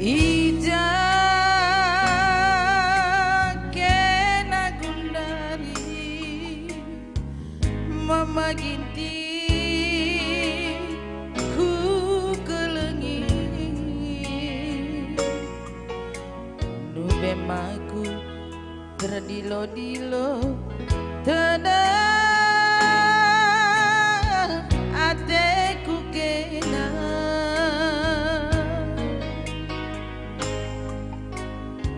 Ija kena gundari mama ginti ku kelengi nube maku terdilo-dilo tada ateku kena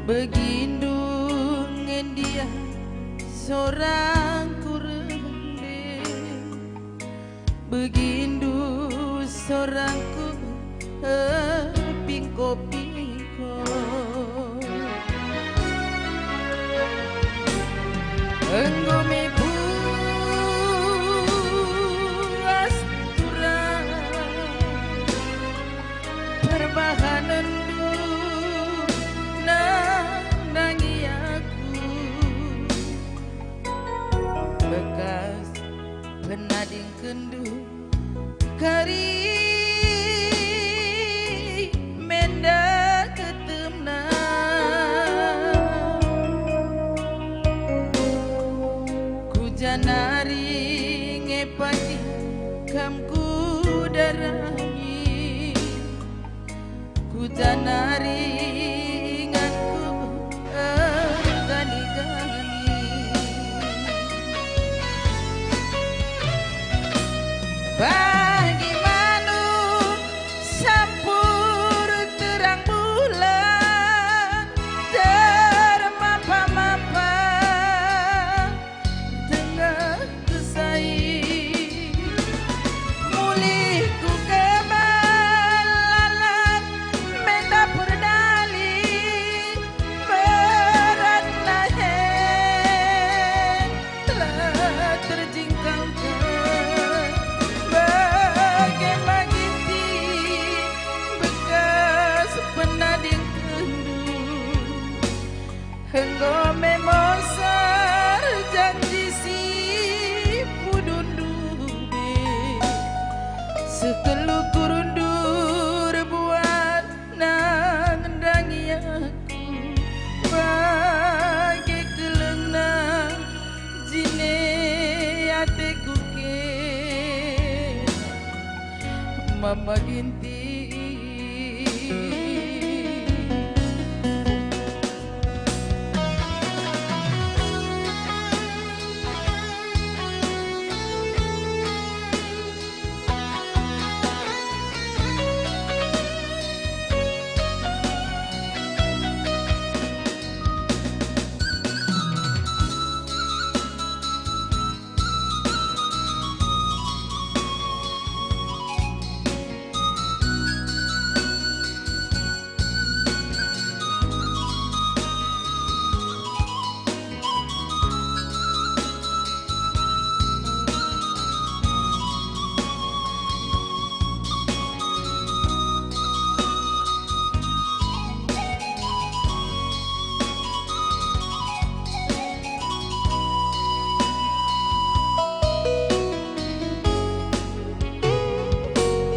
begindung dia seorang kurende begindu seorangku pingko-pingko enggome astura perbahanan nangi aku bekas penading kendu kari menda ketemna ku janari ngepati kamku darani ku janari bagi manu sampur terang bulan termampa-mampa tengah kesai mulihku kebalalan meta perdali berat nahen telah terjingkangkan Henggo memosar janji si pudundube seteluh kurundur buat nandangi aku bagi kelenang jine ateku ke mama ginti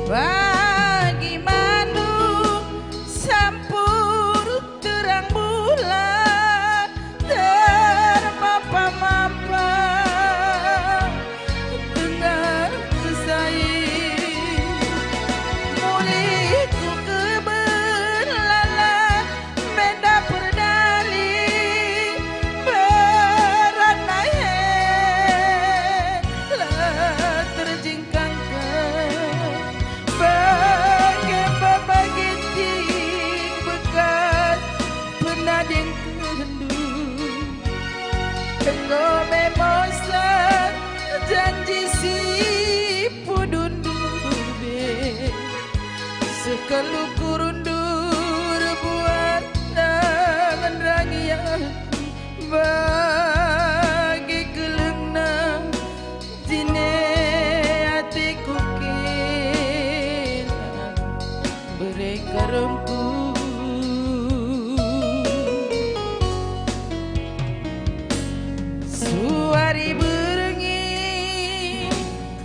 bagi manu sampur terang bulan termampa-mampa dengar kesai mulihku kebelalan menda perdali berat nahen lah terjingkangkan penading kendu henggo memosar janji si pudundube sekeluh kurundur buat nandangi aku bagi kelenang jine hatiku kena mereka rempuh suari berengi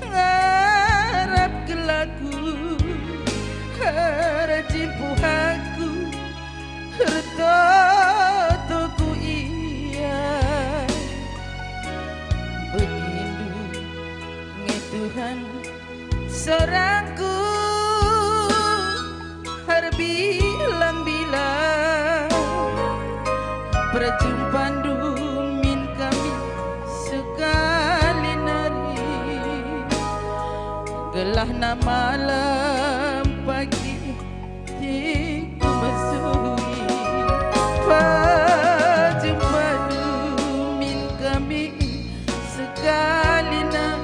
ngarap kelaku harajimpu aku Seorangku berbilang-bilang perjumpaan dumin kami sekali nari gelah na malam pagi ku mesui perjumpaan dumin kami sekali nari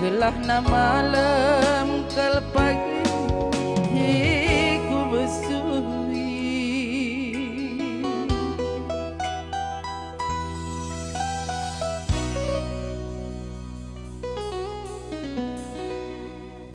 gelah na malam kal pagi